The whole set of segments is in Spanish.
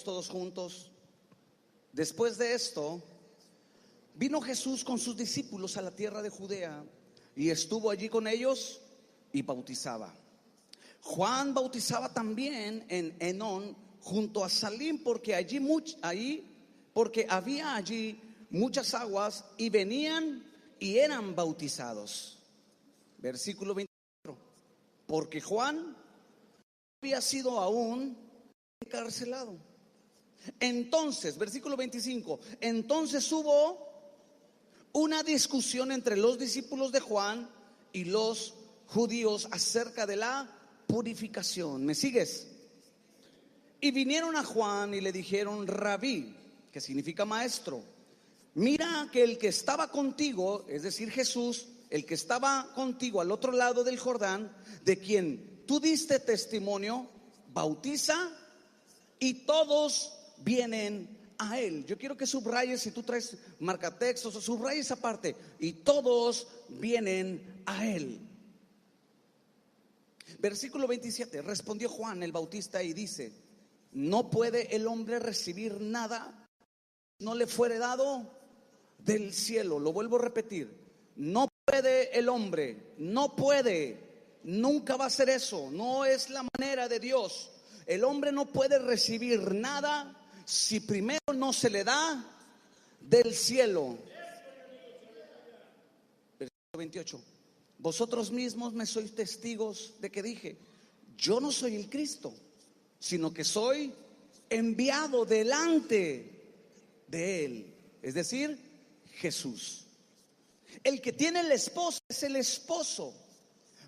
Todos juntos. Después de esto, vino Jesús con sus discípulos a la tierra de Judea y estuvo allí con ellos y bautizaba. Juan bautizaba también en Enón junto a Salim, porque porque había allí muchas aguas y venían y eran bautizados. Versículo 24. Porque Juan había sido aún encarcelado. Entonces, versículo 25, entonces hubo una discusión entre los discípulos de Juan y los judíos acerca de la purificación. ¿Me sigues? Y vinieron a Juan y le dijeron: Rabí, que significa maestro, mira que el que estaba contigo, es decir Jesús, el que estaba contigo al otro lado del Jordán, de quien tú diste testimonio, bautiza y todos vienen a él. Yo quiero que subrayes, si tú traes marcatextos, o subrayes esa parte: y todos vienen a él. Versículo 27. Respondió Juan el Bautista y dice: no puede el hombre recibir nada no le fuere dado del cielo. Lo vuelvo a repetir: no puede el hombre, no puede, nunca va a ser eso, no es la manera de Dios. El hombre no puede recibir nada si primero no se le da del cielo. Versículo 28. Vosotros mismos me sois testigos de que dije: yo no soy el Cristo, sino que soy enviado delante de él, es decir, Jesús. El que tiene el esposo es el esposo,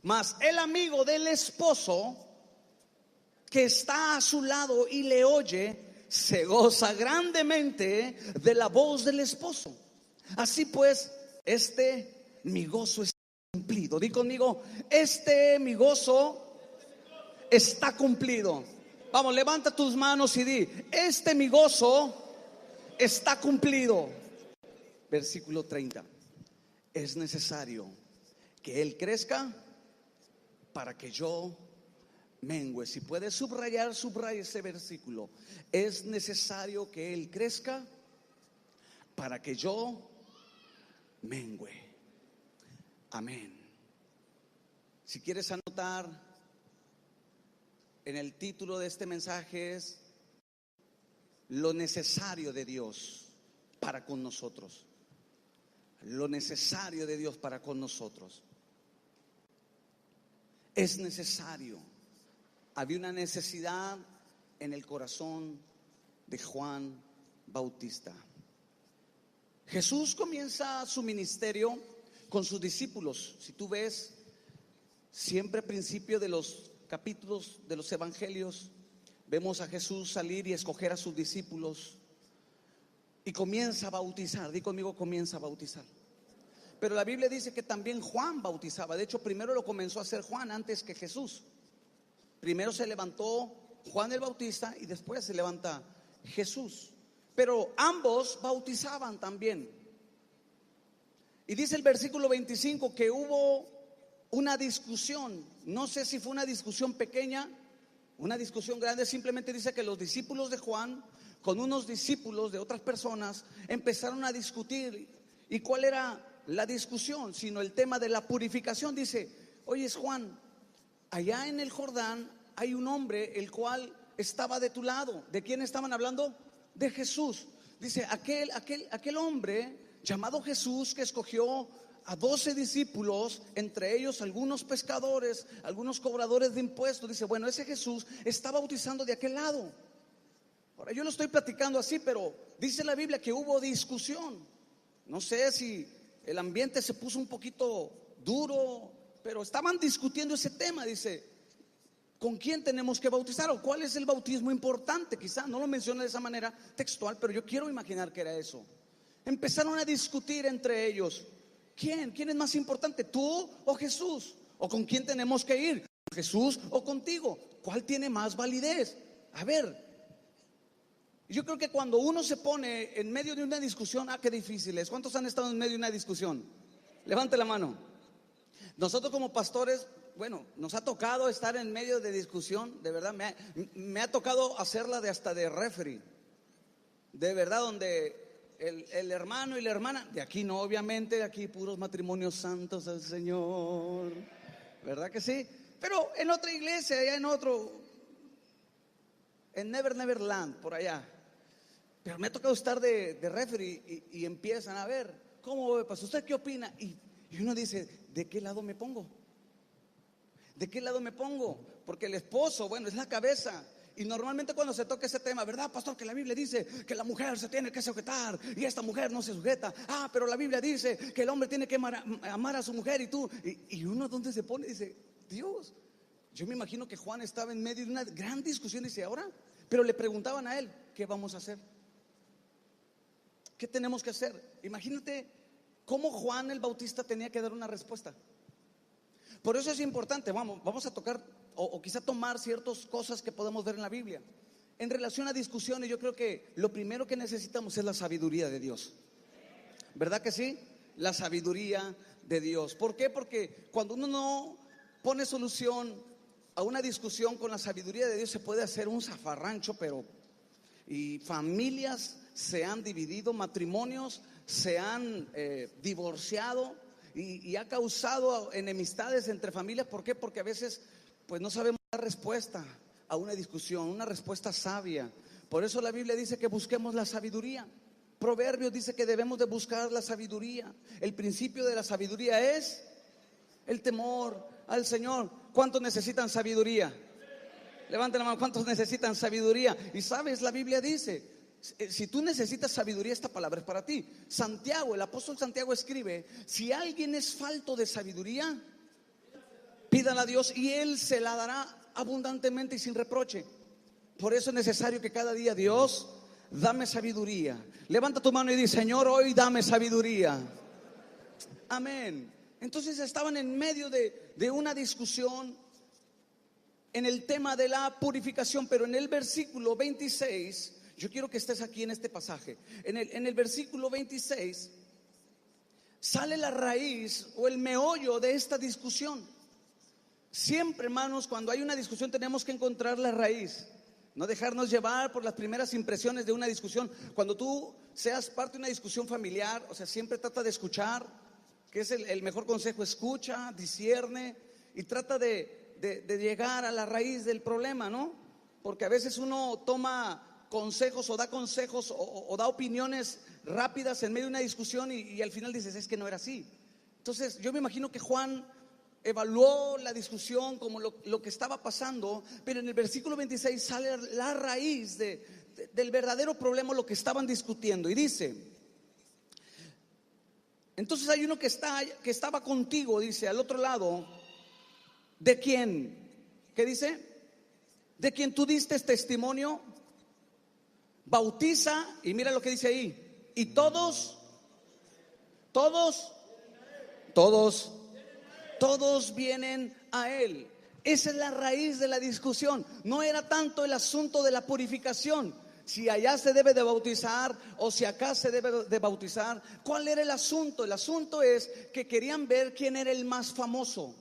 mas el amigo del esposo que está a su lado y le oye se goza grandemente de la voz del esposo. Así pues, mi gozo está cumplido. Di conmigo: mi gozo está cumplido. Vamos, levanta tus manos y di: mi gozo está cumplido. Versículo 30. Es necesario que él crezca para que yo mengue. Si puedes subrayar, subraya ese versículo. Es necesario que él crezca para que yo mengue. Amén. Si quieres anotar, en el título de este mensaje es: lo necesario de Dios para con nosotros. Lo necesario de Dios para con nosotros. Es necesario. Había una necesidad en el corazón de Juan Bautista. Jesús comienza su ministerio con sus discípulos. Si tú ves, siempre al principio de los capítulos de los evangelios, vemos a Jesús salir y escoger a sus discípulos y comienza a bautizar. Di conmigo: comienza a bautizar. Pero la Biblia dice que también Juan bautizaba. De hecho, primero lo comenzó a hacer Juan antes que Jesús. Primero se levantó Juan el Bautista y después se levanta Jesús. Pero ambos bautizaban también. Y dice el versículo 25 que hubo una discusión. No sé si fue una discusión pequeña, una discusión grande. Simplemente dice que los discípulos de Juan con unos discípulos de otras personas empezaron a discutir. ¿Y cuál era la discusión? Sino el tema de la purificación. Dice: oye, Juan, allá en el Jordán hay un hombre el cual estaba de tu lado. ¿De quién estaban hablando? De Jesús. Dice: aquel hombre llamado Jesús, que escogió a 12 discípulos, entre ellos algunos pescadores, algunos cobradores de impuestos. Dice: bueno, ese Jesús está bautizando de aquel lado. Ahora, yo lo estoy platicando así, pero dice la Biblia que hubo discusión. No sé si el ambiente se puso un poquito duro, pero estaban discutiendo ese tema. Dice: ¿con quién tenemos que bautizar? ¿O cuál es el bautismo importante? Quizá no lo menciona de esa manera textual, pero yo quiero imaginar que era eso. Empezaron a discutir entre ellos: ¿quién es más importante, tú o Jesús? ¿O con quién tenemos que ir? ¿Jesús o contigo? ¿Cuál tiene más validez? A ver, yo creo que cuando uno se pone en medio de una discusión, qué difícil es. ¿Cuántos han estado en medio de una discusión? Levante la mano. Nosotros como pastores bueno, nos ha tocado estar en medio de discusión, de verdad, me ha tocado hacerla hasta de referee, de verdad, donde el hermano y la hermana, de aquí no, obviamente, de aquí puros matrimonios santos al Señor, ¿verdad que sí? Pero en otra iglesia, allá en Never Land, por allá. Pero me ha tocado estar de referee y empiezan a ver, ¿cómo ve? Pues, ¿usted qué opina? Y uno dice, ¿de qué lado me pongo? ¿De qué lado me pongo? Porque el esposo, bueno, es la cabeza. Y normalmente cuando se toca ese tema, ¿verdad, pastor? Que la Biblia dice que la mujer se tiene que sujetar y esta mujer no se sujeta. Ah, pero la Biblia dice que el hombre tiene que amar a su mujer y uno, ¿dónde se pone? Dice, Dios. Yo me imagino que Juan estaba en medio de una gran discusión y dice, ahora, pero le preguntaban a él, ¿qué vamos a hacer? ¿Qué tenemos que hacer? Imagínate cómo Juan el Bautista tenía que dar una respuesta. Por eso es importante, vamos a tocar o quizá tomar ciertas cosas que podemos ver en la Biblia. En relación a discusiones, yo creo que lo primero que necesitamos es la sabiduría de Dios. ¿Verdad que sí? La sabiduría de Dios. ¿Por qué? Porque cuando uno no pone solución a una discusión con la sabiduría de Dios, se puede hacer un zafarrancho, y familias se han dividido, matrimonios se han divorciado y ha causado enemistades entre familias. ¿Por qué? Porque a veces pues no sabemos dar respuesta a una discusión, una respuesta sabia. Por eso la Biblia dice que busquemos la sabiduría. Proverbios dice que debemos de buscar la sabiduría. El principio de la sabiduría es el temor al Señor. ¿Cuántos necesitan sabiduría? Levanten la mano, ¿cuántos necesitan sabiduría? Y sabes, la Biblia dice, si tú necesitas sabiduría, esta palabra es para ti. Santiago, el apóstol Santiago escribe, si alguien es falto de sabiduría, pídala a Dios y Él se la dará abundantemente y sin reproche. Por eso es necesario que cada día, Dios, dame sabiduría. Levanta tu mano y di, Señor, hoy dame sabiduría. Amén. Entonces estaban en medio de una discusión en el tema de la purificación, pero en el versículo 26, yo quiero que estés aquí en este pasaje. En el versículo 26 sale la raíz o el meollo de esta discusión. Siempre, hermanos, cuando hay una discusión tenemos que encontrar la raíz, no dejarnos llevar por las primeras impresiones de una discusión. Cuando tú seas parte de una discusión familiar, o sea, siempre trata de escuchar, que es el mejor consejo. Escucha, discierne y trata de llegar a la raíz del problema, ¿no? Porque a veces uno toma consejos o da consejos o da opiniones rápidas en medio de una discusión y al final dices, es que no era así. Entonces yo me imagino que Juan evaluó la discusión como lo que estaba pasando, pero en el versículo 26 sale la raíz del verdadero problema, lo que estaban discutiendo, y dice, entonces hay uno que estaba contigo, dice, al otro lado, ¿de quién? ¿Qué dice? De quien tú diste testimonio, bautiza, y mira lo que dice ahí, y todos vienen a él. Esa es la raíz de la discusión. No era tanto el asunto de la purificación, si allá se debe de bautizar o si acá se debe de bautizar. ¿Cuál era el asunto? El asunto es que querían ver quién era el más famoso.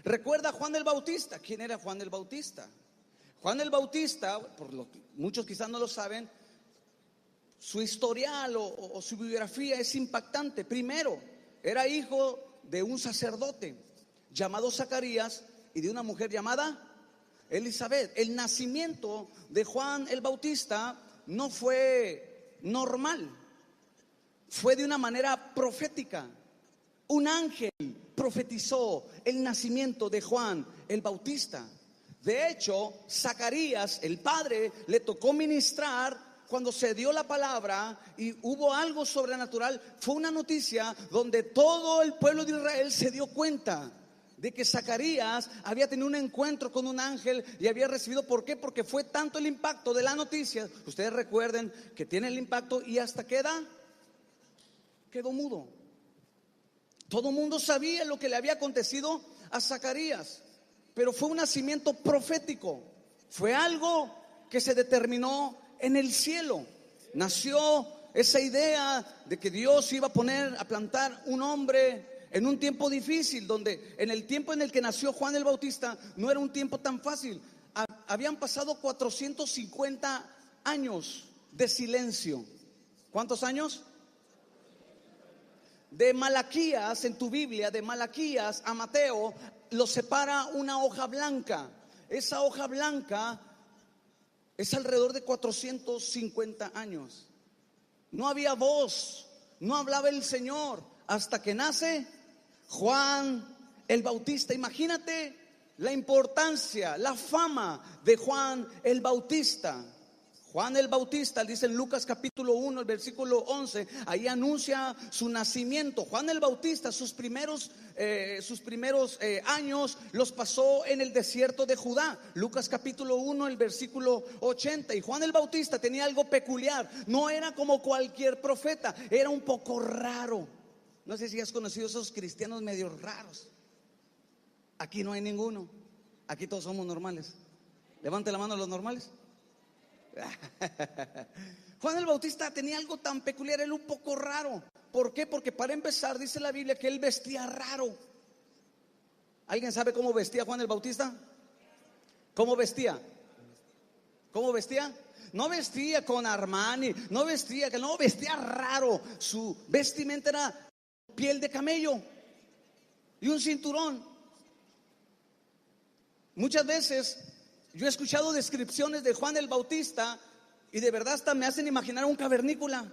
Recuerda a Juan el Bautista. ¿Quién era Juan el Bautista? Juan el Bautista, muchos quizás no lo saben, su historial o su biografía es impactante. Primero, era hijo de un sacerdote llamado Zacarías y de una mujer llamada Elizabeth. El nacimiento de Juan el Bautista no fue normal, fue de una manera profética. Un ángel profetizó el nacimiento de Juan el Bautista. De hecho, Zacarías, el padre, le tocó ministrar cuando se dio la palabra y hubo algo sobrenatural. Fue una noticia donde todo el pueblo de Israel se dio cuenta de que Zacarías había tenido un encuentro con un ángel y había recibido. ¿Por qué? Porque fue tanto el impacto de la noticia. Ustedes recuerden que tiene el impacto y hasta quedó mudo. Todo el mundo sabía lo que le había acontecido a Zacarías, pero fue un nacimiento profético. Fue algo que se determinó en el cielo. Nació esa idea de que Dios iba a plantar un hombre en un tiempo difícil, donde en el tiempo en el que nació Juan el Bautista no era un tiempo tan fácil. Habían pasado 450 años de silencio. ¿Cuántos años? De Malaquías, en tu Biblia, de Malaquías a Mateo, lo separa una hoja blanca. Esa hoja blanca es alrededor de 450 años. No había voz, no hablaba el Señor, hasta que nace Juan el Bautista. Imagínate la importancia, la fama de Juan el Bautista. Juan el Bautista, dice en Lucas capítulo 1, el versículo 11, ahí anuncia su nacimiento. Juan el Bautista, sus primeros años los pasó en el desierto de Judá. Lucas capítulo 1, el versículo 80. Y Juan el Bautista tenía algo peculiar. No era como cualquier profeta, era un poco raro. No sé si has conocido esos cristianos medio raros. Aquí no hay ninguno. Aquí todos somos normales. Levante la mano los normales. Juan el Bautista tenía algo tan peculiar, era un poco raro. ¿Por qué? Porque para empezar dice la Biblia que él vestía raro. ¿Alguien sabe cómo vestía Juan el Bautista? ¿Cómo vestía? ¿Cómo vestía? No vestía con Armani, no vestía raro. Su vestimenta era piel de camello y un cinturón. Muchas veces yo he escuchado descripciones de Juan el Bautista y de verdad hasta me hacen imaginar un cavernícola.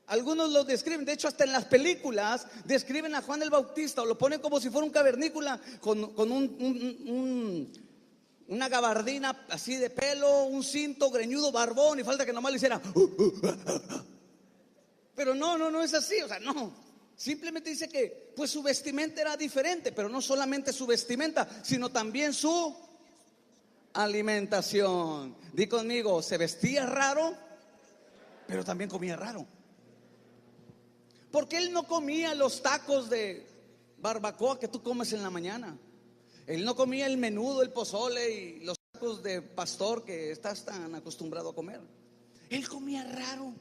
Algunos lo describen, de hecho hasta en las películas describen a Juan el Bautista o lo ponen como si fuera un cavernícola con una gabardina así de pelo, un cinto greñudo, barbón, y falta que nomás le hiciera pero no es así, o sea, no. Simplemente dice que pues su vestimenta era diferente, pero no solamente su vestimenta, sino también su alimentación. Di conmigo, se vestía raro, pero también comía raro. Porque él no comía los tacos de barbacoa que tú comes en la mañana. Él no comía el menudo, el pozole y los tacos de pastor que estás tan acostumbrado a comer. Él comía raro.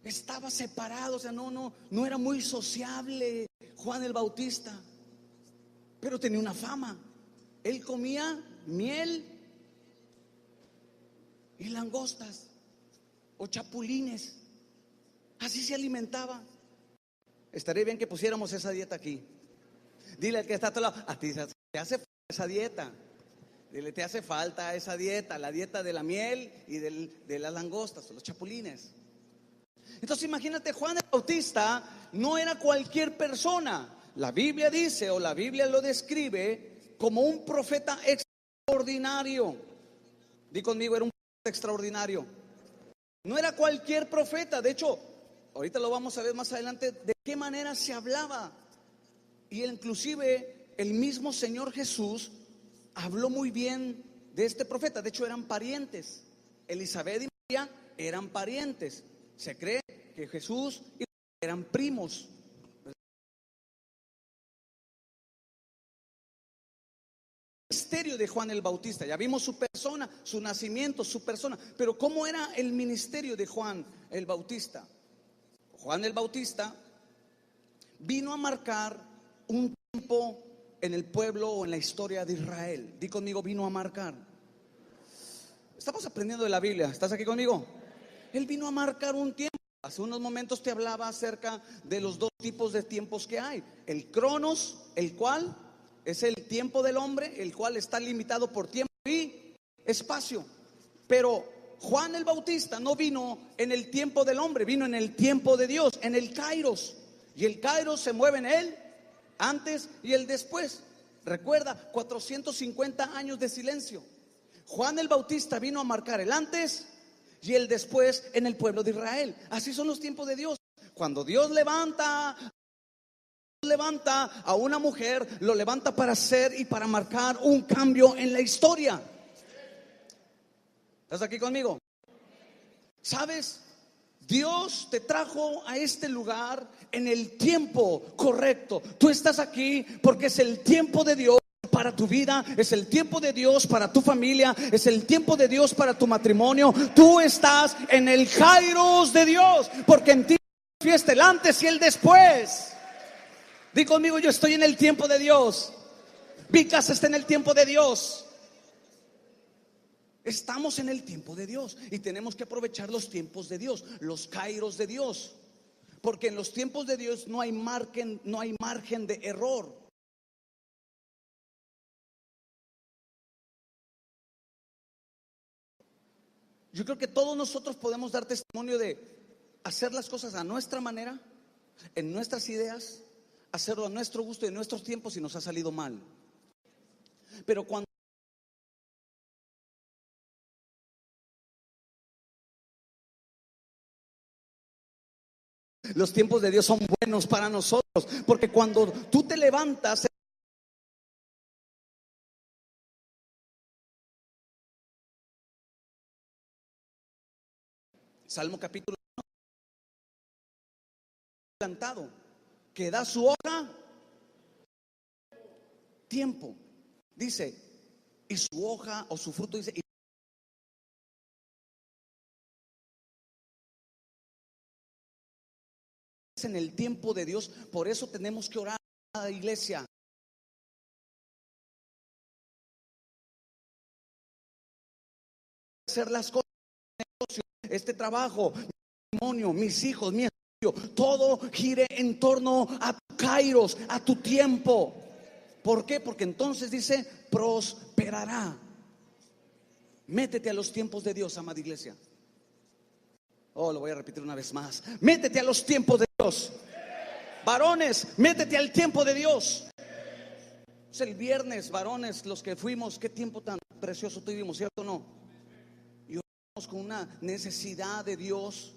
Estaba separado, o sea, no era muy sociable Juan el Bautista, pero tenía una fama. Él comía miel y langostas o chapulines. Así se alimentaba. Estaría bien que pusiéramos esa dieta aquí. Dile al que está a tu lado, a ti te hace falta esa dieta. Dile, te hace falta esa dieta, la dieta de la miel y de las langostas o los chapulines. Entonces imagínate, Juan el Bautista no era cualquier persona. La Biblia dice, o la Biblia lo describe como un profeta extraordinario. Di conmigo, era un profeta extraordinario. No era cualquier profeta. De hecho, ahorita lo vamos a ver más adelante, de qué manera se hablaba. Y inclusive el mismo Señor Jesús habló muy bien de este profeta. De hecho, eran parientes. Elizabeth y María eran parientes. Se cree que Jesús y eran primos. El ministerio de Juan el Bautista, ya vimos su persona, su nacimiento, su persona, pero ¿cómo era el ministerio de Juan el Bautista? Juan el Bautista vino a marcar un tiempo en el pueblo o en la historia de Israel. Di conmigo, vino a marcar. Estamos aprendiendo de la Biblia, ¿estás aquí conmigo? Él vino a marcar un tiempo. Hace unos momentos te hablaba acerca de los dos tipos de tiempos que hay. El cronos, el cual es el tiempo del hombre, el cual está limitado por tiempo y espacio. Pero Juan el Bautista no vino en el tiempo del hombre, vino en el tiempo de Dios, en el Kairos. Y el Kairos se mueve en él antes y el después. Recuerda, 450 años de silencio. Juan el Bautista vino a marcar el antes y el después en el pueblo de Israel. Así son los tiempos de Dios. Cuando Dios levanta a una mujer, lo levanta para hacer y para marcar un cambio en la historia. ¿Estás aquí conmigo? ¿Sabes? Dios te trajo a este lugar en el tiempo correcto. Tú estás aquí porque es el tiempo de Dios para tu vida, es el tiempo de Dios para tu familia, es el tiempo de Dios para tu matrimonio. Tú estás en el Kairos de Dios, porque en ti manifiesta el antes y el después. Di conmigo, yo estoy en el tiempo de Dios. Vicas está en el tiempo de Dios. Estamos en el tiempo de Dios y tenemos que aprovechar los tiempos de Dios, los kairos de Dios, porque en los tiempos de Dios no hay margen de error. Yo creo que todos nosotros podemos dar testimonio de hacer las cosas a nuestra manera, en nuestras ideas, hacerlo a nuestro gusto y en nuestros tiempos, y nos ha salido mal. Pero cuando los tiempos de Dios son buenos para nosotros, porque cuando tú te levantas, Salmo capítulo 1, plantado, que da su hoja, tiempo, dice, y su hoja o su fruto, dice, en el tiempo de Dios. Por eso tenemos que orar a la iglesia. Hacer las cosas, este trabajo, mi matrimonio, mis hijos, mi estudio, todo gire en torno a tu kairos, a tu tiempo. ¿Por qué? Porque entonces dice, prosperará. Métete a los tiempos de Dios, amada iglesia. Oh, lo voy a repetir una vez más. Métete a los tiempos de Dios. Varones, métete al tiempo de Dios. Es el viernes, varones, los que fuimos, qué tiempo tan precioso tuvimos, ¿cierto o no? Y oramos con una necesidad de Dios.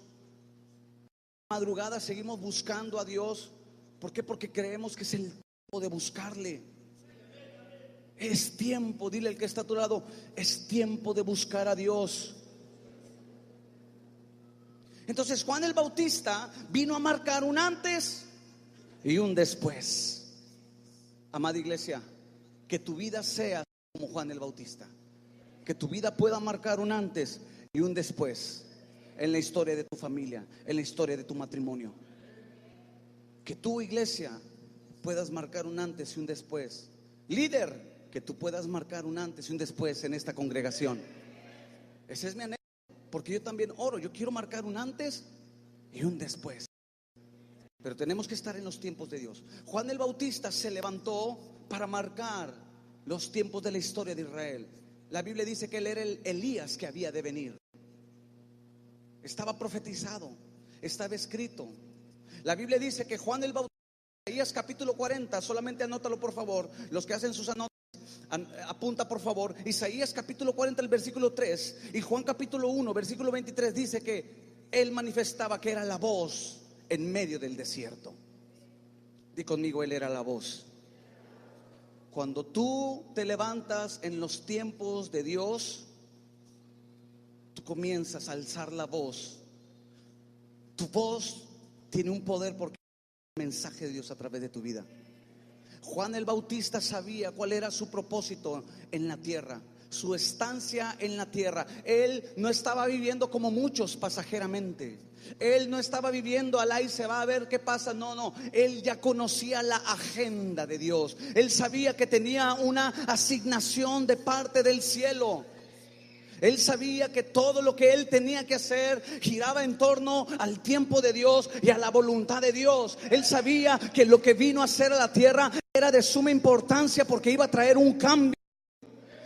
Madrugada seguimos buscando a Dios. ¿Por qué? Porque creemos que es el tiempo de buscarle. Es tiempo, dile al que está a tu lado, es tiempo de buscar a Dios. Entonces Juan el Bautista vino a marcar un antes y un después. Amada iglesia, que tu vida sea como Juan el Bautista, que tu vida pueda marcar un antes y un después en la historia de tu familia, en la historia de tu matrimonio. Que tu iglesia puedas marcar un antes y un después. Líder, que tú puedas marcar un antes y un después en esta congregación. Ese es mi anhelo, porque yo también oro. Yo quiero marcar un antes y un después. Pero tenemos que estar en los tiempos de Dios. Juan el Bautista se levantó para marcar los tiempos de la historia de Israel. La Biblia dice que él era el Elías que había de venir. Estaba profetizado, estaba escrito. La Biblia dice que Juan el Bautista, Isaías capítulo 40, solamente anótalo por favor, los que hacen sus anotaciones, apunta por favor, Isaías capítulo 40, el versículo 3, y Juan capítulo 1, versículo 23, dice que él manifestaba que era la voz en medio del desierto. Di conmigo, él era la voz. Cuando tú te levantas en los tiempos de Dios, tú comienzas a alzar la voz. Tu voz tiene un poder porque es el mensaje de Dios a través de tu vida. Juan el Bautista sabía cuál era su propósito en la tierra, su estancia en la tierra. Él no estaba viviendo como muchos pasajeramente. Él no estaba viviendo al aire, se va a ver qué pasa. No, él ya conocía la agenda de Dios. Él sabía que tenía una asignación de parte del cielo. Él sabía que todo lo que él tenía que hacer giraba en torno al tiempo de Dios y a la voluntad de Dios. Él sabía que lo que vino a hacer a la tierra era de suma importancia porque iba a traer un cambio.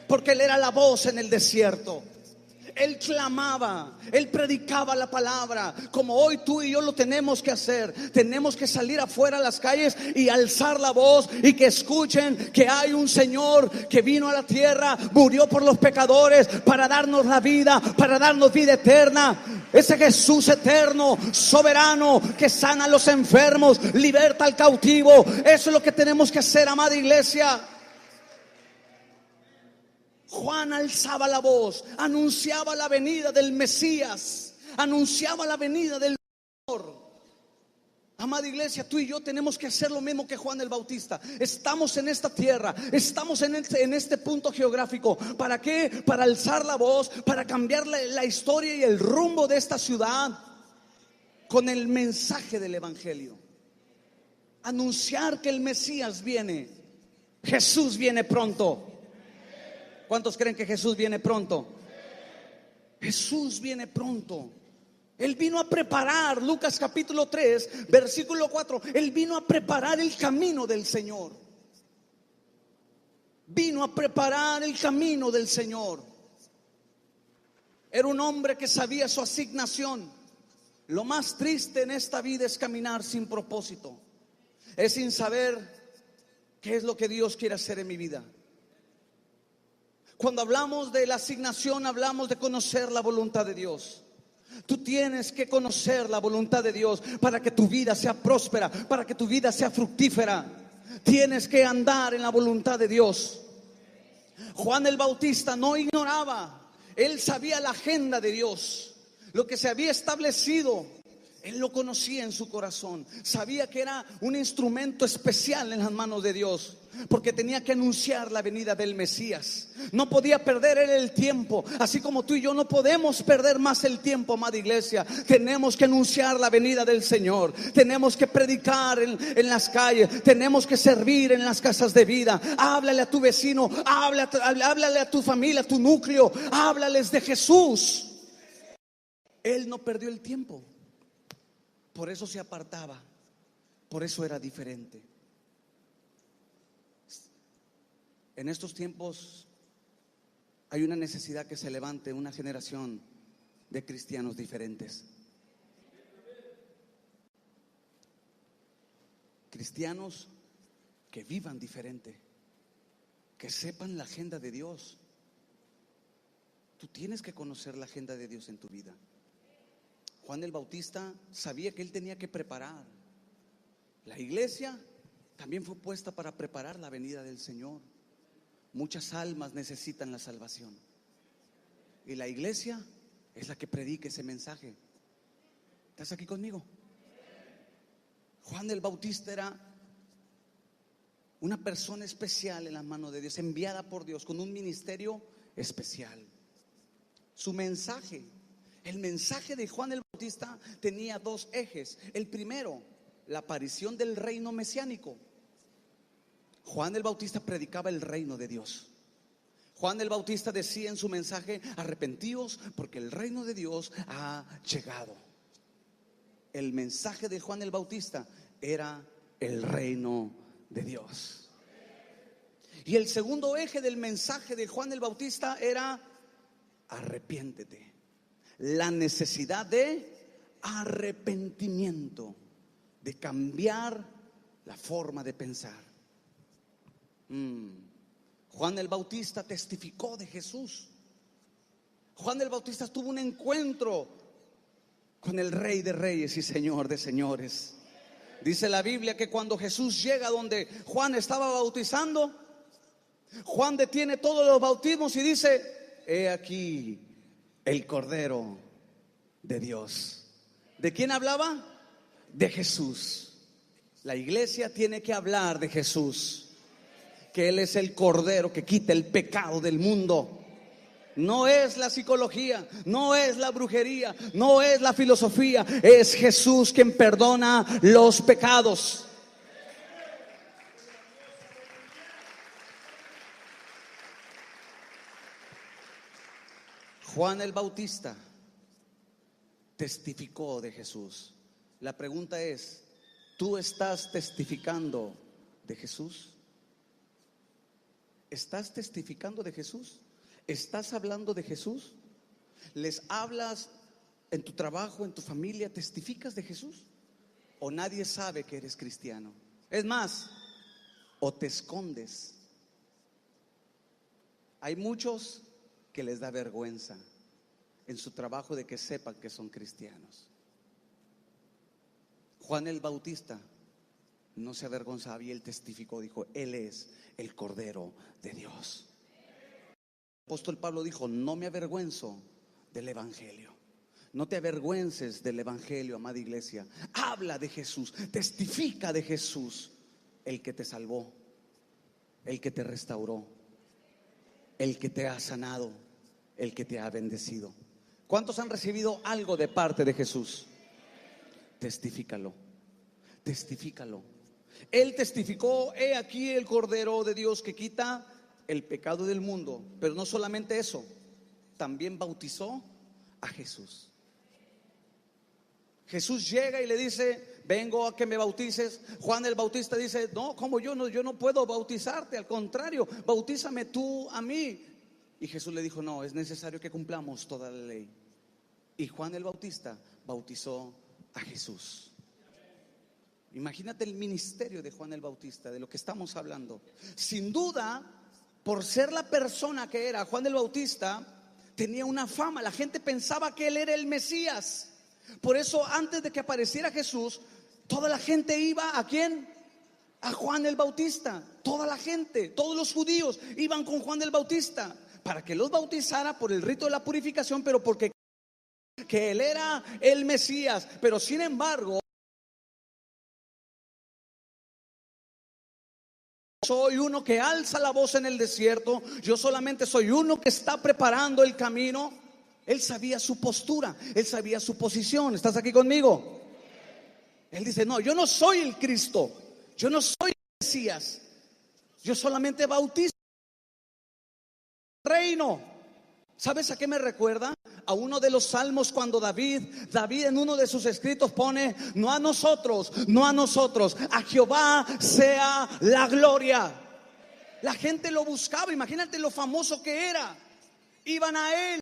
Porque él era la voz en el desierto. Él clamaba, él predicaba la palabra, como hoy tú y yo lo tenemos que hacer. Tenemos que salir afuera a las calles y alzar la voz y que escuchen que hay un Señor que vino a la tierra, murió por los pecadores para darnos la vida, para darnos vida eterna. Ese Jesús eterno, soberano, que sana a los enfermos, liberta al cautivo. Eso es lo que tenemos que hacer, amada iglesia. Juan alzaba la voz, anunciaba la venida del Mesías, anunciaba la venida del Señor. Amada iglesia, tú y yo tenemos que hacer lo mismo que Juan el Bautista. Estamos en esta tierra, estamos en este punto geográfico. ¿Para qué? Para alzar la voz, para cambiar la historia y el rumbo de esta ciudad con el mensaje del evangelio. anunciar que el Mesías viene. Jesús viene pronto. ¿Cuántos creen que Jesús viene pronto? Jesús viene pronto. Él vino a preparar, Lucas capítulo 3, versículo 4, Él vino a preparar el camino del Señor. Vino a preparar el camino del Señor. Era un hombre que sabía su asignación. Lo más triste en esta vida es caminar sin propósito. Es sin saber qué es lo que Dios quiere hacer en mi vida. Cuando hablamos de la asignación, hablamos de conocer la voluntad de Dios. Tú tienes que conocer la voluntad de Dios para que tu vida sea próspera, para que tu vida sea fructífera. Tienes que andar en la voluntad de Dios. Juan el Bautista no ignoraba, él sabía la agenda de Dios, lo que se había establecido. Él lo conocía en su corazón. Sabía que era un instrumento especial en las manos de Dios, porque tenía que anunciar la venida del Mesías. No podía perder él el tiempo. Así como tú y yo no podemos perder más el tiempo, amada iglesia. Tenemos que anunciar la venida del Señor. Tenemos que predicar en las calles. Tenemos que servir en las casas de vida. Háblale a tu vecino, háblale a tu familia, a tu núcleo. Háblales de Jesús. Él no perdió el tiempo. Por eso se apartaba, por eso era diferente. En estos tiempos hay una necesidad que se levante una generación de cristianos diferentes. Cristianos que vivan diferente, que sepan la agenda de Dios. Tú tienes que conocer la agenda de Dios en tu vida. Juan el Bautista sabía que él tenía que preparar. La iglesia también fue puesta para preparar la venida del Señor. Muchas almas necesitan la salvación, y la iglesia es la que predica ese mensaje. ¿Estás aquí conmigo? Juan el Bautista era una persona especial en las manos de Dios, enviada por Dios con un ministerio especial. Su mensaje, el mensaje de Juan el Bautista tenía dos ejes. El primero, la aparición del reino mesiánico. Juan el Bautista predicaba el reino de Dios. Juan el Bautista decía en su mensaje: arrepentíos porque el reino de Dios ha llegado. El mensaje de Juan el Bautista era el reino de Dios. Y el segundo eje del mensaje de Juan el Bautista era: arrepiéntete. La necesidad de arrepentimiento, de cambiar la forma de pensar. Juan el Bautista testificó de Jesús. Juan el Bautista tuvo un encuentro con el Rey de Reyes y Señor de Señores. Dice la Biblia que cuando Jesús llega donde Juan estaba bautizando, Juan detiene todos los bautismos y dice: he aquí el Cordero de Dios. ¿De quién hablaba? De Jesús. La iglesia tiene que hablar de Jesús, que Él es el Cordero que quita el pecado del mundo. No es la psicología, no es la brujería, no es la filosofía. Es Jesús quien perdona los pecados. Juan el Bautista testificó de Jesús. La pregunta es: ¿tú estás testificando de Jesús? ¿Estás testificando de Jesús? ¿Estás hablando de Jesús? ¿Les hablas en tu trabajo, en tu familia? ¿Testificas de Jesús? ¿O nadie sabe que eres cristiano? Es más, o te escondes. Hay muchos que les da vergüenza en su trabajo de que sepan que son cristianos. Juan el Bautista no se avergonzaba y él testificó, dijo: Él es el Cordero de Dios. El apóstol Pablo dijo: no me avergüenzo del Evangelio. No te avergüences del Evangelio, amada iglesia. Habla de Jesús, testifica de Jesús, el que te salvó, el que te restauró, el que te ha sanado, el que te ha bendecido. ¿Cuántos han recibido algo de parte de Jesús? Testifícalo, testifícalo. Él testificó: he aquí el Cordero de Dios que quita el pecado del mundo. Pero no solamente eso, también bautizó a Jesús. Jesús llega y le dice: vengo a que me bautices. Juan el Bautista dice: no, como yo no puedo bautizarte, al contrario, bautízame tú a mí. Y Jesús le dijo: no, es necesario que cumplamos toda la ley. Y Juan el Bautista bautizó a Jesús. Imagínate el ministerio de Juan el Bautista, de lo que estamos hablando. Sin duda, por ser la persona que era, Juan el Bautista tenía una fama. La gente pensaba que él era el Mesías. Por eso, antes de que apareciera Jesús, toda la gente iba ¿a quién? A Juan el Bautista. Toda la gente, todos los judíos iban con Juan el Bautista para que los bautizara por el rito de la purificación, pero porque que él era el Mesías. Pero sin embargo, soy uno que alza la voz en el desierto, yo solamente soy uno que está preparando el camino. Él sabía su postura, él sabía su posición. ¿Estás aquí conmigo? Él dice: no, yo no soy el Cristo, yo no soy el Mesías, yo solamente bautizo el reino. ¿Sabes a qué me recuerda? A uno de los salmos, cuando David en uno de sus escritos pone: no a nosotros, a Jehová sea la gloria. La gente lo buscaba, imagínate lo famoso que era. Iban a él.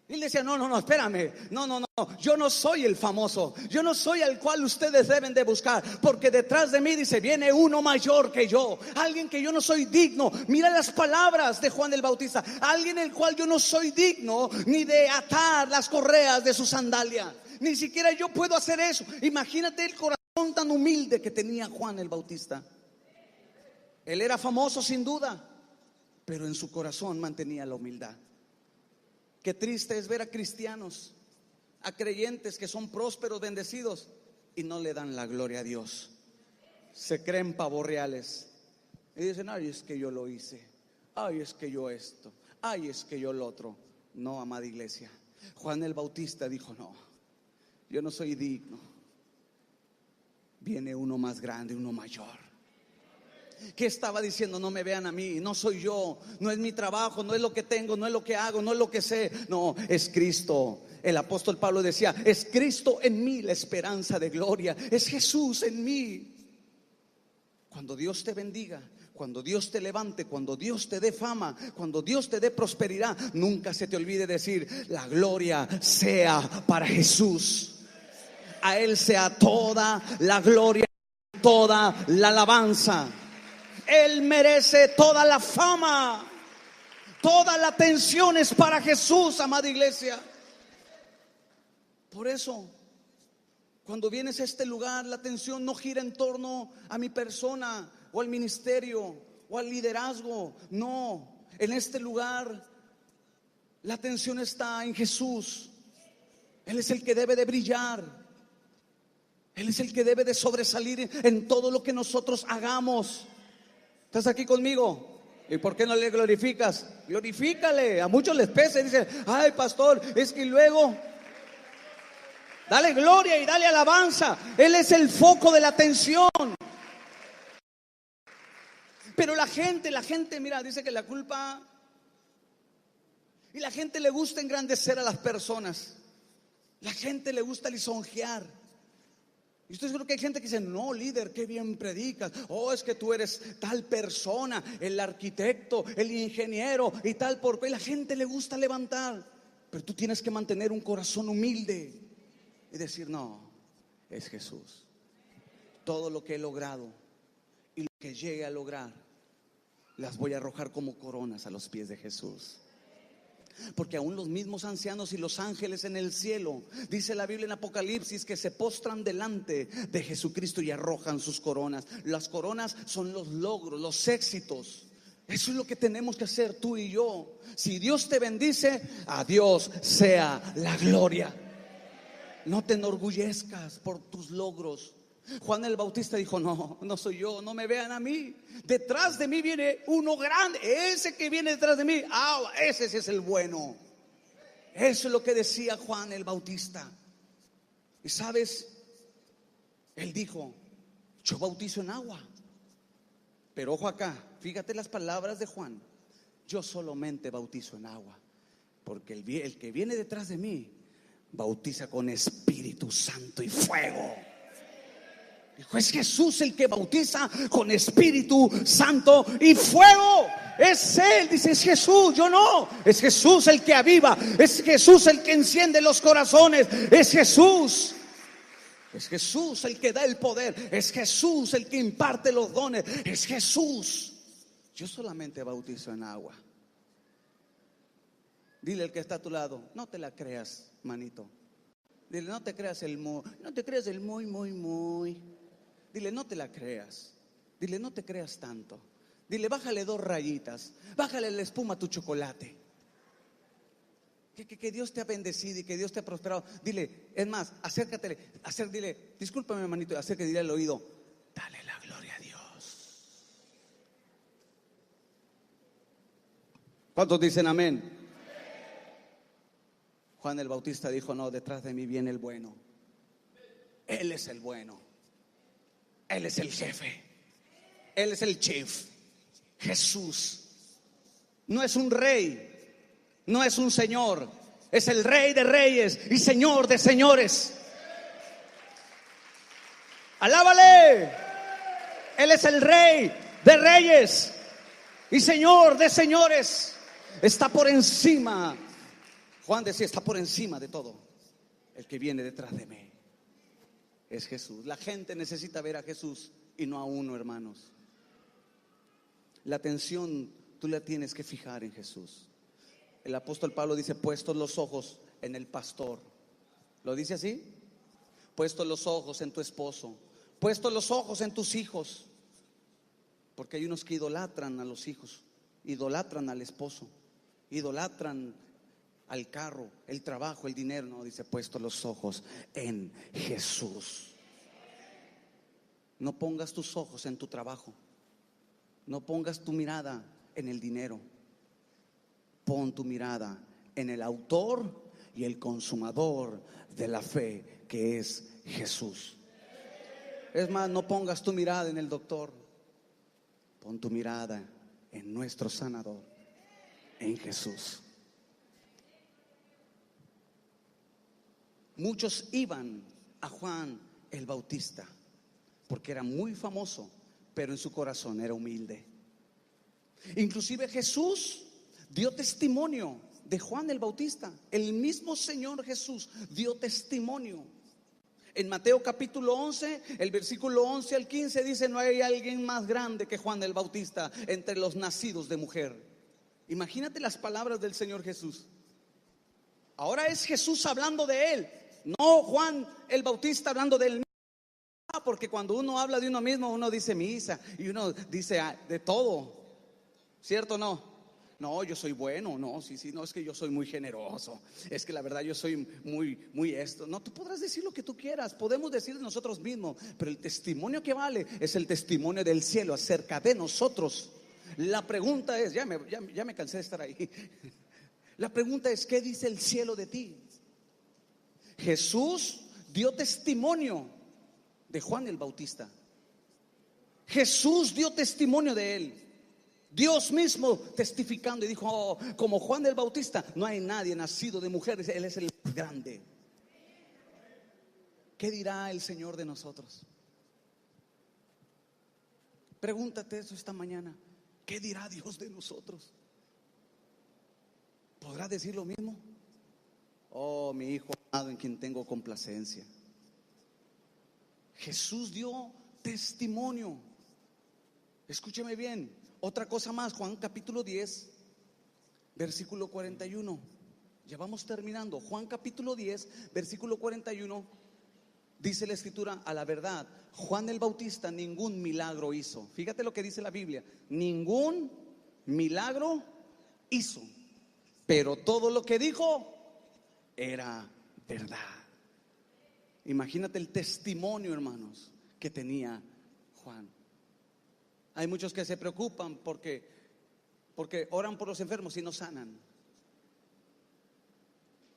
Y él decía: no, espérame, no, yo no soy el famoso, yo no soy al cual ustedes deben de buscar, porque detrás de mí, dice, viene uno mayor que yo, alguien que yo no soy digno. Mira las palabras de Juan el Bautista: alguien el cual yo no soy digno ni de atar las correas de su sandalia. Ni siquiera yo puedo hacer eso. Imagínate el corazón tan humilde que tenía Juan el Bautista. Él era famoso sin duda, pero en su corazón mantenía la humildad. Qué triste es ver a cristianos, a creyentes que son prósperos, bendecidos, y no le dan la gloria a Dios. Se creen pavos reales y dicen: ay, es que yo lo hice, ay, es que yo esto, ay, es que yo lo otro. No, amada iglesia, Juan el Bautista dijo: no, yo no soy digno, viene uno más grande, uno mayor. ¿Qué estaba diciendo? No me vean a mí, no soy yo, no es mi trabajo, no es lo que tengo, no es lo que hago, no es lo que sé, no, es Cristo. El apóstol Pablo decía: es Cristo en mí la esperanza de gloria, es Jesús en mí. Cuando Dios te bendiga, cuando Dios te levante, cuando Dios te dé fama, cuando Dios te dé prosperidad, nunca se te olvide decir: la gloria sea para Jesús. A Él sea toda la gloria, toda la alabanza. Él merece toda la fama, toda la atención es para Jesús, amada iglesia. Por eso, cuando vienes a este lugar, la atención no gira en torno a mi persona o al ministerio o al liderazgo. No, en este lugar la atención está en Jesús. Él es el que debe de brillar. Él es el que debe de sobresalir en todo lo que nosotros hagamos. ¿Estás aquí conmigo? ¿Y por qué no le glorificas? Glorifícale. A muchos les pesa y dicen: ay, pastor, es que luego... Dale gloria y dale alabanza. Él es el foco de la atención. Pero la gente, mira, dice que la culpa... Y la gente le gusta engrandecer a las personas. La gente le gusta lisonjear. Y ustedes creo que hay gente que dice: no, líder, qué bien predicas. Oh, es que tú eres tal persona, el arquitecto, el ingeniero y tal por qué. La gente le gusta levantar. Pero tú tienes que mantener un corazón humilde y decir: no, es Jesús. Todo lo que he logrado y lo que llegue a lograr, las voy a arrojar como coronas a los pies de Jesús. Porque aún los mismos ancianos y los ángeles en el cielo, dice la Biblia en Apocalipsis, que se postran delante de Jesucristo y arrojan sus coronas. Las coronas son los logros, los éxitos. Eso es lo que tenemos que hacer tú y yo. Si Dios te bendice, a Dios sea la gloria. No te enorgullezcas por tus logros. Juan el Bautista dijo: no soy yo, no me vean a mí. Detrás de mí viene uno grande. Ese que viene detrás de mí, ese sí es el bueno. Eso es lo que decía Juan el Bautista. Y sabes, él dijo: Yo bautizo en agua. Pero ojo acá, fíjate las palabras de Juan. Yo solamente bautizo en agua, porque el que viene detrás de mí bautiza con Espíritu Santo y fuego. Dijo, es Jesús el que bautiza con Espíritu Santo y fuego. Es Él, dice, es Jesús, yo no. Es Jesús el que aviva, es Jesús el que enciende los corazones, es Jesús. Es Jesús el que da el poder, es Jesús el que imparte los dones, es Jesús. Yo solamente bautizo en agua. Dile al que está a tu lado, no te la creas, manito. Dile, no te creas el muy, no te creas el muy. Dile, no te la creas. Dile, no te creas tanto. Dile, bájale 2 rayitas, bájale la espuma a tu chocolate. Que Dios te ha bendecido y que Dios te ha prosperado. Dile, es más, acércate, dile, discúlpame, hermanito, acércate, dile al oído, dale la gloria a Dios. ¿Cuántos dicen amén? Juan el Bautista dijo, no, detrás de mí viene el bueno. Él es el bueno. Él es el jefe. Él es el chief. Jesús. No es un rey. No es un señor, es el Rey de reyes y Señor de señores. Alábale. Él es el Rey de reyes y Señor de señores. Está por encima. Juan decía, está por encima de todo. El que viene detrás de mí es Jesús. La gente necesita ver a Jesús y no a uno, hermanos. La atención tú la tienes que fijar en Jesús. El apóstol Pablo dice, puestos los ojos en el pastor. ¿Lo dice así? Puestos los ojos en tu esposo, puestos los ojos en tus hijos. Porque hay unos que idolatran a los hijos, idolatran al esposo, idolatran al carro, el trabajo, el dinero. No, dice, puestos los ojos en Jesús. No pongas tus ojos en tu trabajo, no pongas tu mirada en el dinero. Pon tu mirada en el autor y el consumador de la fe, que es Jesús. Es más, no pongas tu mirada en el doctor. Pon tu mirada en nuestro sanador, en Jesús. Muchos iban a Juan el Bautista porque era muy famoso, pero en su corazón era humilde. Inclusive Jesús dio testimonio de Juan el Bautista. El mismo Señor Jesús dio testimonio. En Mateo capítulo 11, el versículo 11 al 15 dice, no hay alguien más grande que Juan el Bautista entre los nacidos de mujer. Imagínate las palabras del Señor Jesús. Ahora es Jesús hablando de él, no Juan el Bautista hablando de él. Porque cuando uno habla de uno mismo, uno dice misa y uno dice de todo. ¿Cierto o no? No, yo soy bueno, no, sí, no, es que yo soy muy generoso, es que la verdad yo soy muy esto. No, tú podrás decir lo que tú quieras, podemos decir de nosotros mismos, pero el testimonio que vale es el testimonio del cielo acerca de nosotros. La pregunta es, ya me cansé de estar ahí. La pregunta es, ¿qué dice el cielo de ti? Jesús dio testimonio de Juan el Bautista. Jesús dio testimonio de él. Dios mismo testificando y dijo, oh, como Juan el Bautista no hay nadie nacido de mujer, él es el más grande. ¿Qué dirá el Señor de nosotros? Pregúntate eso esta mañana. ¿Qué dirá Dios de nosotros? ¿Podrá decir lo mismo? Oh, mi hijo amado en quien tengo complacencia. Jesús dio testimonio. Escúcheme bien. Otra cosa más, Juan capítulo 10, versículo 41. Ya vamos terminando. Juan capítulo 10, versículo 41. Dice la escritura, a la verdad, Juan el Bautista ningún milagro hizo. Fíjate lo que dice la Biblia. Ningún milagro hizo, pero todo lo que dijo era verdad. Imagínate el testimonio, hermanos, que tenía Juan. Hay muchos que se preocupan porque oran por los enfermos y no sanan.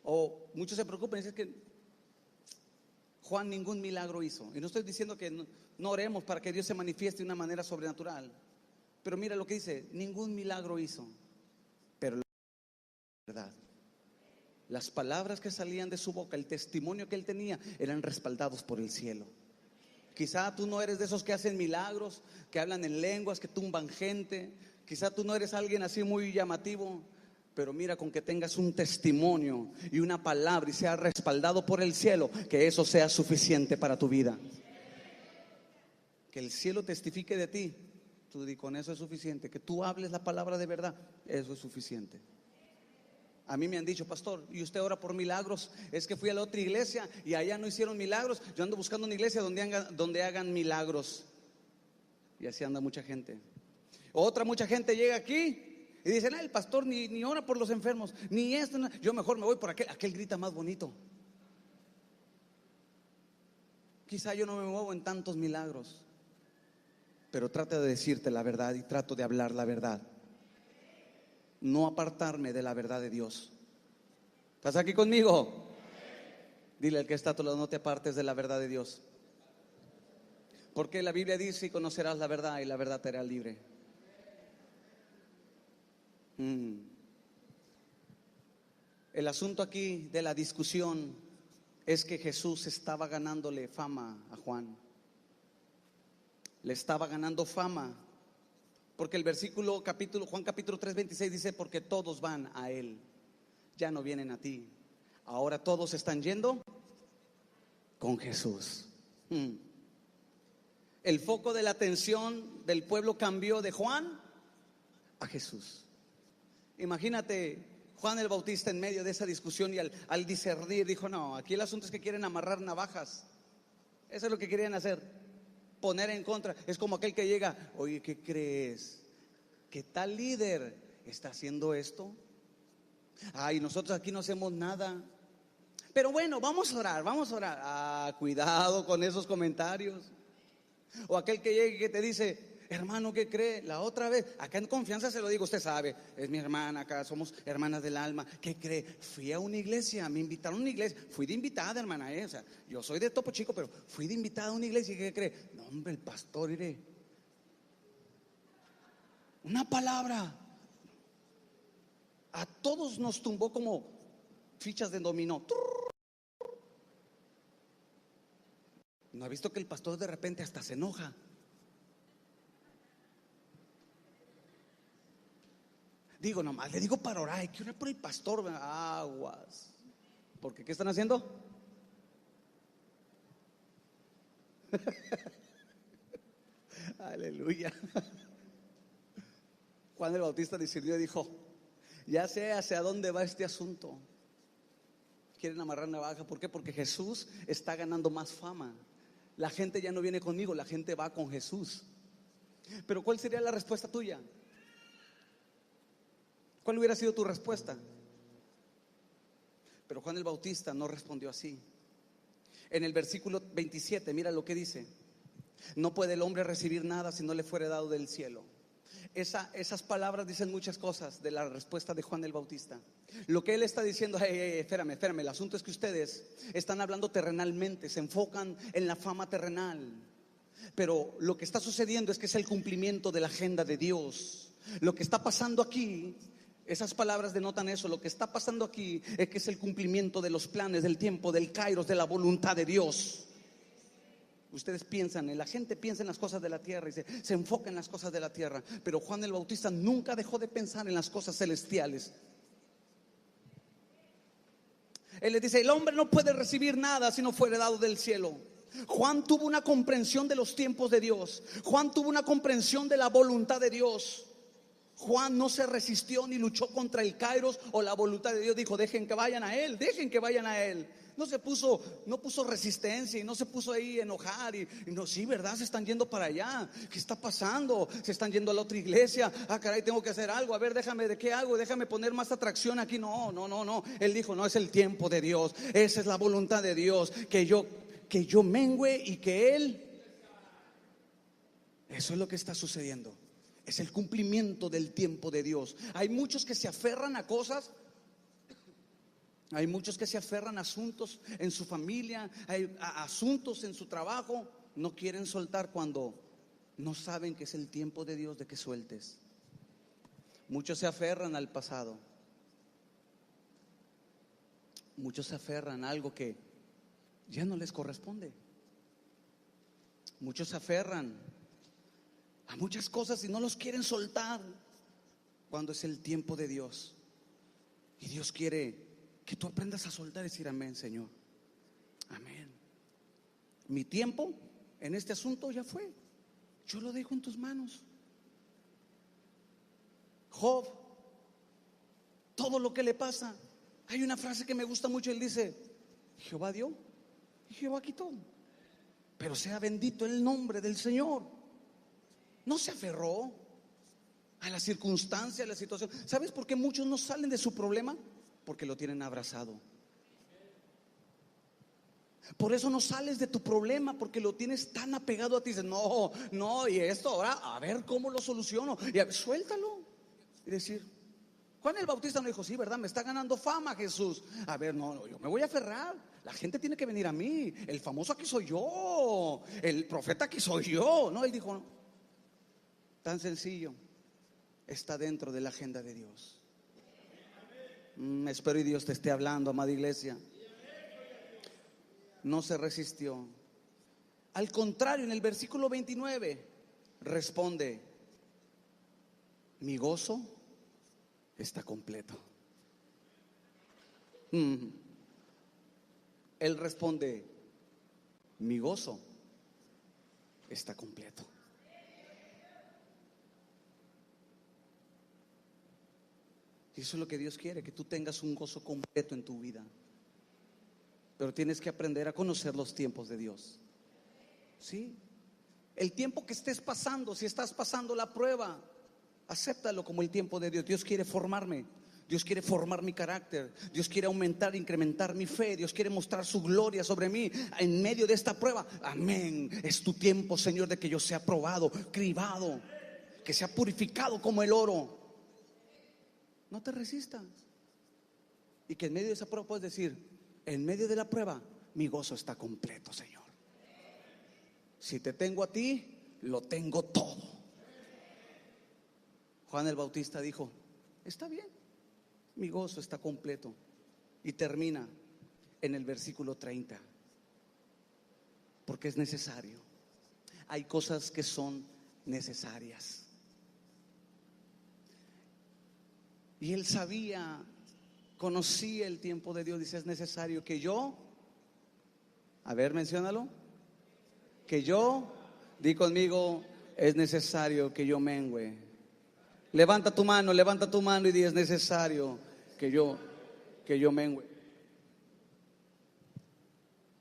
O muchos se preocupan y dicen que Juan ningún milagro hizo. Y no estoy diciendo que no oremos para que Dios se manifieste de una manera sobrenatural. Pero mira lo que dice, ningún milagro hizo. Pero la verdad, las palabras que salían de su boca, el testimonio que él tenía, eran respaldados por el cielo. Quizá tú no eres de esos que hacen milagros, que hablan en lenguas, que tumban gente. Quizá tú no eres alguien así muy llamativo. Pero mira, con que tengas un testimonio y una palabra y sea respaldado por el cielo, que eso sea suficiente para tu vida. Que el cielo testifique de ti, tú di, con eso es suficiente. Que tú hables la palabra de verdad, eso es suficiente. A mí me han dicho, pastor, ¿y usted ora por milagros? Es que fui a la otra iglesia y allá no hicieron milagros. Yo ando buscando una iglesia donde hagan milagros. Y así anda mucha gente. Mucha gente llega aquí y dicen, el pastor ni ora por los enfermos, ni esto, no. Yo mejor me voy por aquel grita más bonito. Quizá yo no me muevo en tantos milagros, pero trato de decirte la verdad y trato de hablar la verdad. No apartarme de la verdad de Dios. ¿Estás aquí conmigo? Dile al que está a tu lado, no te apartes de la verdad de Dios. Porque la Biblia dice, y conocerás la verdad y la verdad te hará libre. El asunto aquí de la discusión es que Jesús estaba ganándole fama a Juan. Le estaba ganando fama. Porque el Juan capítulo 3:26 dice, porque todos van a Él, ya no vienen a ti. Ahora todos están yendo con Jesús. El foco de la atención del pueblo cambió de Juan a Jesús. Imagínate Juan el Bautista en medio de esa discusión y al discernir dijo, no, aquí el asunto es que quieren amarrar navajas. Eso es lo que querían hacer, poner en contra. Es como aquel que llega, oye, ¿qué crees? ¿Qué tal líder está haciendo esto? Ay, nosotros aquí no hacemos nada. Pero bueno, vamos a orar. Ah, cuidado con esos comentarios. O aquel que llega y que te dice, hermano, ¿qué cree? La otra vez, acá en confianza se lo digo, usted sabe, es mi hermana, acá somos hermanas del alma. ¿Qué cree? Fui a una iglesia, me invitaron a una iglesia, fui de invitada, hermana, o sea, yo soy de Topo Chico, pero fui de invitada a una iglesia. ¿Y qué cree? No, hombre, el pastor, iré. Una palabra a todos nos tumbó como fichas de dominó. ¿No ha visto que el pastor de repente hasta se enoja? Digo, nomás le digo para orar, hay que orar por el pastor. Aguas. Porque ¿qué están haciendo? Aleluya. Juan el Bautista discernió y dijo, ya sé hacia dónde va este asunto. Quieren amarrar navaja. ¿Por qué? Porque Jesús está ganando más fama. La gente ya no viene conmigo, la gente va con Jesús. Pero ¿cuál sería la respuesta tuya? ¿Cuál hubiera sido tu respuesta? Pero Juan el Bautista no respondió así. En el versículo 27, mira lo que dice: no puede el hombre recibir nada si no le fuere dado del cielo. Esas palabras dicen muchas cosas de la respuesta de Juan el Bautista. Lo que él está diciendo, espérame, el asunto es que ustedes están hablando terrenalmente, se enfocan en la fama terrenal. Pero lo que está sucediendo es que es el cumplimiento de la agenda de Dios. Lo que está pasando aquí, esas palabras denotan eso. Lo que está pasando aquí es que es el cumplimiento de los planes, del tiempo, del kairos, de la voluntad de Dios. Ustedes piensan, la gente piensa en las cosas de la tierra y se enfoca en las cosas de la tierra. Pero Juan el Bautista nunca dejó de pensar en las cosas celestiales. Él les dice, el hombre no puede recibir nada si no fuere dado del cielo. Juan tuvo una comprensión de los tiempos de Dios. Juan tuvo una comprensión de la voluntad de Dios. Juan no se resistió ni luchó contra el kairos o la voluntad de Dios. Dijo, dejen que vayan a él, dejen que vayan a él. No puso resistencia y no se puso ahí a enojar y no, sí, ¿verdad? Se están yendo para allá. ¿Qué está pasando? Se están yendo a la otra iglesia. Ah, caray, tengo que hacer algo. A ver, ¿de qué hago? Déjame poner más atracción aquí. No. Él dijo, no, es el tiempo de Dios. Esa es la voluntad de Dios. Que yo mengüe y que Él. Eso es lo que está sucediendo. Es el cumplimiento del tiempo de Dios. Hay muchos que se aferran a cosas Hay muchos que se aferran a asuntos en su familia, a asuntos en su trabajo. No quieren soltar cuando no saben que es el tiempo de Dios de que sueltes. Muchos se aferran al pasado. Muchos se aferran a algo que ya no les corresponde. Muchos se aferran a muchas cosas y no los quieren soltar cuando es el tiempo de Dios. Y Dios quiere que tú aprendas a soltar y decir amén, Señor. Amén. Mi tiempo en este asunto ya fue. Yo lo dejo en tus manos. Job, todo lo que le pasa. Hay una frase que me gusta mucho. Él dice: Jehová dio y Jehová quitó, pero sea bendito el nombre del Señor. No se aferró a la circunstancia, a la situación. ¿Sabes por qué muchos no salen de su problema? Porque lo tienen abrazado. Por eso no sales de tu problema, porque lo tienes tan apegado a ti. Dices: no, no, y esto ahora, a ver cómo lo soluciono. Y suéltalo y decir: Juan el Bautista no dijo: sí, ¿verdad? Me está ganando fama Jesús. A ver, no, yo me voy a aferrar. La gente tiene que venir a mí. El famoso aquí soy yo. El profeta aquí soy yo. No, él dijo: no. Tan sencillo. Está dentro de la agenda de Dios. Espero y Dios te esté hablando, amada iglesia. No se resistió. Al contrario, en el versículo 29 responde: mi gozo está completo. Él responde: mi gozo está completo. Y eso es lo que Dios quiere, que tú tengas un gozo completo en tu vida. Pero tienes que aprender a conocer los tiempos de Dios. ¿Sí? El tiempo que estés pasando, si estás pasando la prueba, acéptalo como el tiempo de Dios. Dios quiere formarme. Dios quiere formar mi carácter. Dios quiere aumentar, incrementar mi fe. Dios quiere mostrar su gloria sobre mí en medio de esta prueba. Amén. Es tu tiempo, Señor, de que yo sea probado, cribado, que sea purificado como el oro. No te resistas. Y que en medio de esa prueba puedes decir: en medio de la prueba, mi gozo está completo, Señor. Si te tengo a ti, lo tengo todo. Juan el Bautista dijo: está bien, mi gozo está completo. Y termina en el versículo 30. Porque es necesario. Hay cosas que son necesarias. Y él sabía, conocía el tiempo de Dios. Dice: es necesario que yo, a ver, menciónalo. Que yo, di conmigo, es necesario que yo mengüe. Levanta tu mano y di: es necesario que yo mengüe.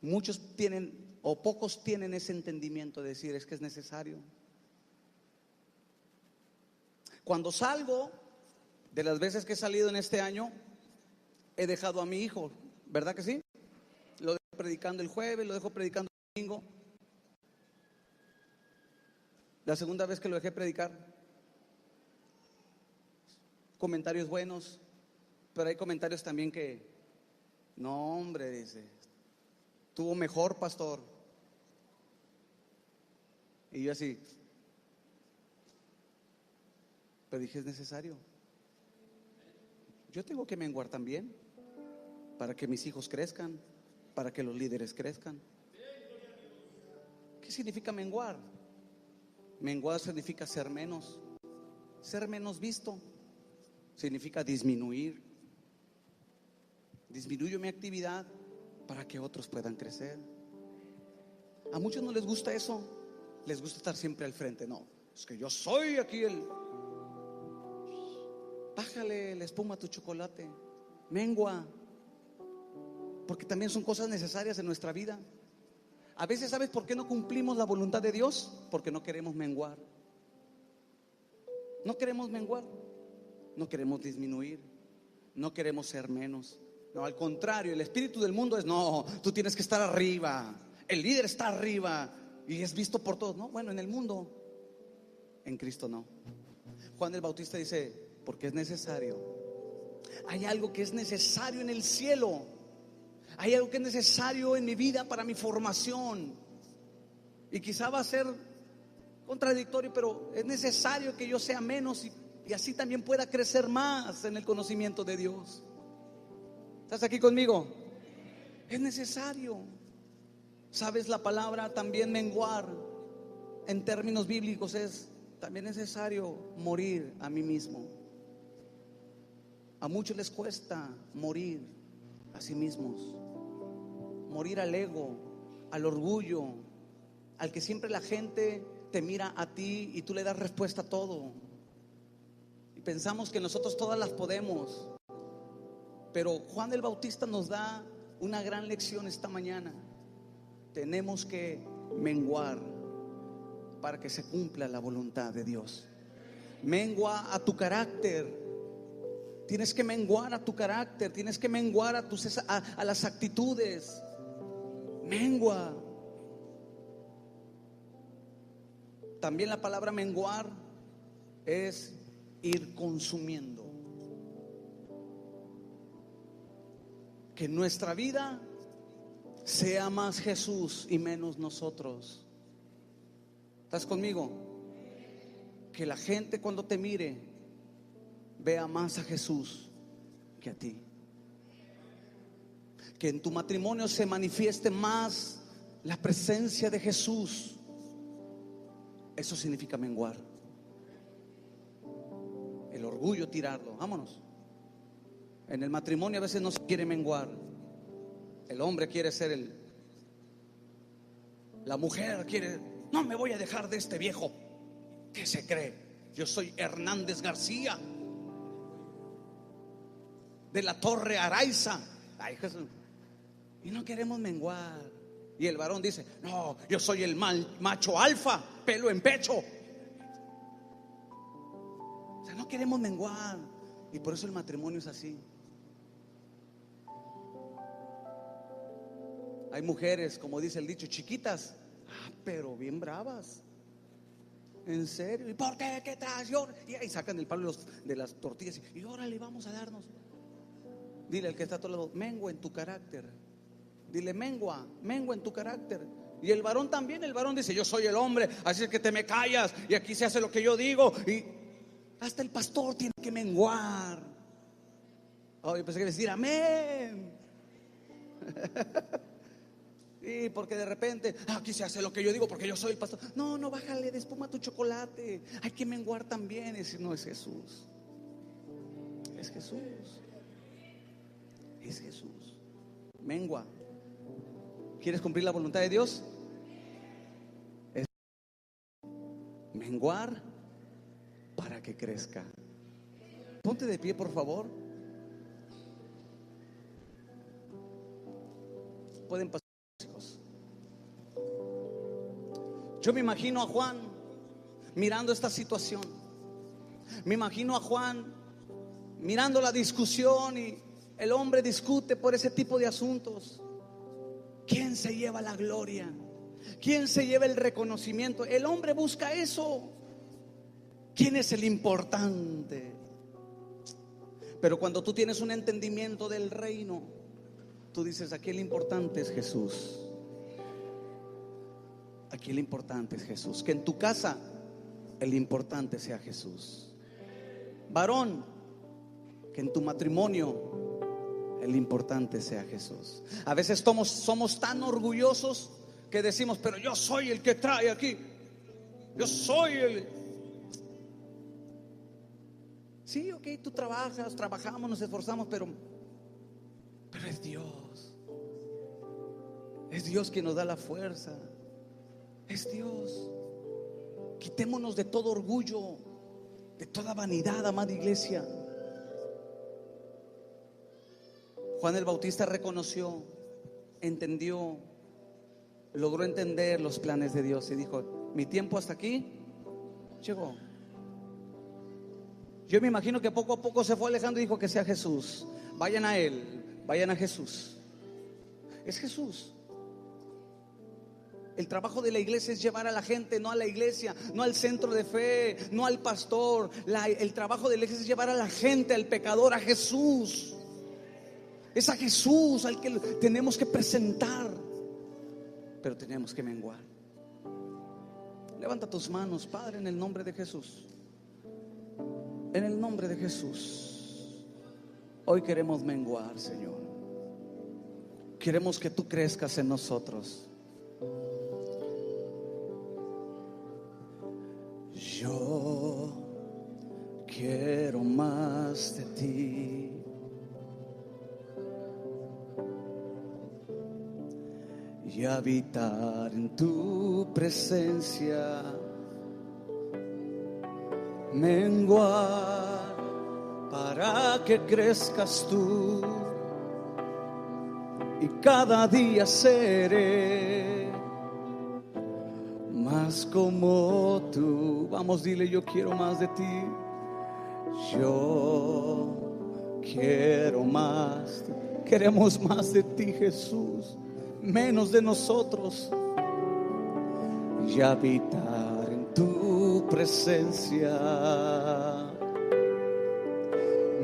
Muchos tienen, o pocos tienen ese entendimiento de decir: es que es necesario. Cuando salgo, de las veces que he salido en este año, he dejado a mi hijo, ¿verdad que sí? Lo dejo predicando el jueves, lo dejo predicando el domingo. La segunda vez que lo dejé predicar, comentarios buenos, pero hay comentarios también que: no, hombre, dice, tuvo mejor, pastor. Y yo así, pero dije: es necesario. Yo tengo que menguar también, para que mis hijos crezcan, para que los líderes crezcan. ¿Qué significa menguar? Menguar significa ser menos visto. Significa disminuir. Disminuyo mi actividad para que otros puedan crecer. A muchos no les gusta eso. Les gusta estar siempre al frente. No, es que yo soy aquí el... Bájale la espuma a tu chocolate. Mengua. Porque también son cosas necesarias en nuestra vida. A veces, ¿sabes por qué no cumplimos la voluntad de Dios? Porque no queremos menguar. No queremos menguar. No queremos disminuir. No queremos ser menos. No, al contrario, el espíritu del mundo es: no, tú tienes que estar arriba. El líder está arriba y es visto por todos. No, bueno, en el mundo. En Cristo no. Juan el Bautista dice: porque es necesario Hay algo que es necesario en el cielo. Hay algo que es necesario en mi vida para mi formación. Y quizá va a ser contradictorio, pero es necesario que yo sea menos y así también pueda crecer más en el conocimiento de Dios. ¿Estás aquí conmigo? Es necesario. ¿Sabes? La palabra también menguar en términos bíblicos es también necesario morir a mí mismo. A muchos les cuesta morir a sí mismos, morir al ego, al orgullo, al que siempre la gente te mira a ti y tú le das respuesta a todo. Y pensamos que nosotros todas las podemos. Pero Juan el Bautista nos da una gran lección esta mañana. Tenemos que menguar para que se cumpla la voluntad de Dios. Mengua a tu carácter. Tienes que menguar a tu carácter. Tienes que menguar a las actitudes. Mengua. También la palabra menguar es ir consumiendo. Que nuestra vida sea más Jesús y menos nosotros. ¿Estás conmigo? Que la gente cuando te mire vea más a Jesús que a ti. Que en tu matrimonio se manifieste más la presencia de Jesús. Eso significa menguar. El orgullo, tirarlo. Vámonos. En el matrimonio a veces no se quiere menguar. El hombre quiere ser la mujer quiere, no me voy a dejar de este viejo. ¿Qué se cree? Yo soy Hernández García, de la Torre Araiza. Ay, Jesús. Y no queremos menguar. Y el varón dice, no, yo soy el macho alfa, pelo en pecho. O sea, no queremos menguar. Y por eso el matrimonio es así. Hay mujeres, como dice el dicho, chiquitas, pero bien bravas. En serio. ¿Y por qué? ¿Qué traes? Y ahí sacan el palo de las tortillas. Y órale, vamos a darnos. Dile al que está a tu lado, mengua en tu carácter. Dile, mengua en tu carácter. Y el varón también, el varón dice, yo soy el hombre, así es que te me callas. Y aquí se hace lo que yo digo. Y hasta el pastor tiene que menguar. Oh, yo pensé que decir amén. Sí, porque de repente aquí se hace lo que yo digo porque yo soy el pastor. No, bájale de espuma tu chocolate. Hay que menguar también. Ese no es Jesús. Es Jesús. Es Jesús. Mengua. ¿Quieres cumplir la voluntad de Dios? Es menguar para que crezca. Ponte de pie, por favor. Pueden pasar. Yo me imagino a Juan mirando esta situación. Me imagino a Juan mirando la discusión y el hombre discute por ese tipo de asuntos. ¿Quién se lleva la gloria? ¿Quién se lleva el reconocimiento? El hombre busca eso. ¿Quién es el importante? Pero cuando tú tienes un entendimiento del reino, tú dices, aquí el importante es Jesús. Aquí el importante es Jesús. Que en tu casa el importante sea Jesús. Varón, que en tu matrimonio el importante sea Jesús. A veces somos tan orgullosos que decimos, pero yo soy el que trae aquí. Yo soy el... Sí, ok, tú trabajamos, nos esforzamos, pero es Dios. Es Dios quien nos da la fuerza. Es Dios. Quitémonos de todo orgullo, de toda vanidad, amada iglesia. Juan el Bautista reconoció, entendió, logró entender los planes de Dios y dijo, mi tiempo hasta aquí llegó. Yo me imagino que poco a poco se fue alejando y dijo que sea Jesús. Vayan a Él, vayan a Jesús. Es Jesús. El trabajo de la iglesia es llevar a la gente, no a la iglesia, no al centro de fe, no al pastor. El trabajo de la iglesia es llevar a la gente, al pecador, a Jesús. Es a Jesús al que tenemos que presentar, pero tenemos que menguar. Levanta tus manos, Padre, en el nombre de Jesús. En el nombre de Jesús. Hoy queremos menguar, Señor. Queremos que tú crezcas en nosotros. Yo quiero más de ti. Y habitar en tu presencia, menguar para que crezcas tú, y cada día seré más como tú. Vamos, dile: yo quiero más de ti. Yo quiero más. Queremos más de ti, Jesús, menos de nosotros, y habitar en tu presencia,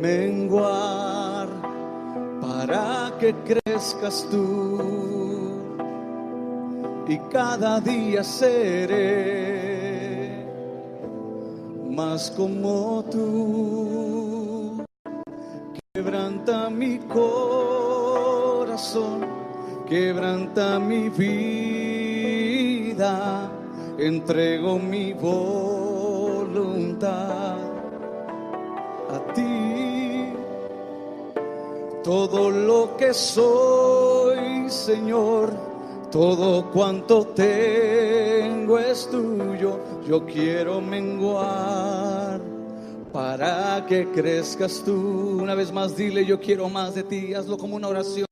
menguar para que crezcas tú, y cada día seré más como tú. Quebranta mi corazón, quebranta mi vida, entrego mi voluntad a ti. Todo lo que soy, Señor, todo cuanto tengo es tuyo. Yo quiero menguar para que crezcas tú. Una vez más, dile: yo quiero más de ti. Hazlo como una oración.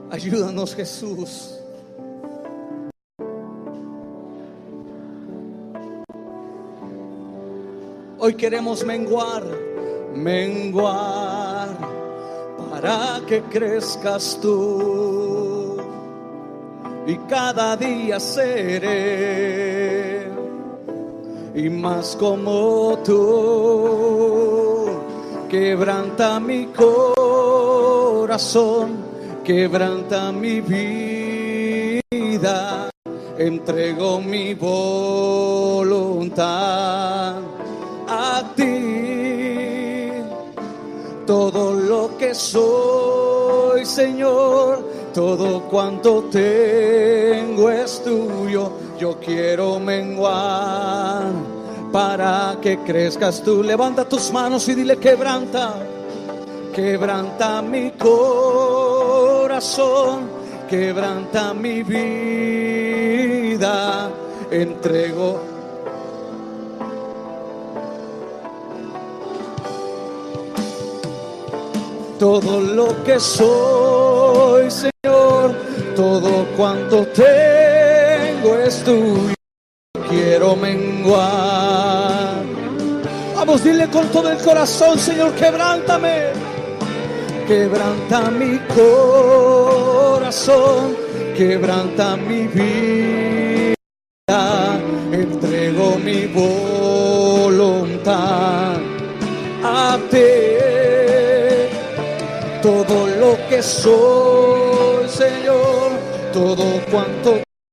Ayúdanos, Jesús. Hoy queremos menguar, menguar para que crezcas tú, y cada día seré y más como tú. Quebranta mi corazón, quebranta mi vida, entrego mi voluntad a ti. Todo lo que soy, Señor, todo cuanto tengo es tuyo. Yo quiero menguar para que crezcas tú. Levanta tus manos y dile: quebranta, quebranta mi corazón, quebranta mi vida, entrego. Todo lo que soy, Señor, todo cuanto tengo es tuyo. Quiero menguar. Vamos, dile con todo el corazón: Señor, quebrántame. Quebranta mi corazón, quebranta mi vida, entrego mi voluntad a ti. Todo lo que soy, Señor, todo cuanto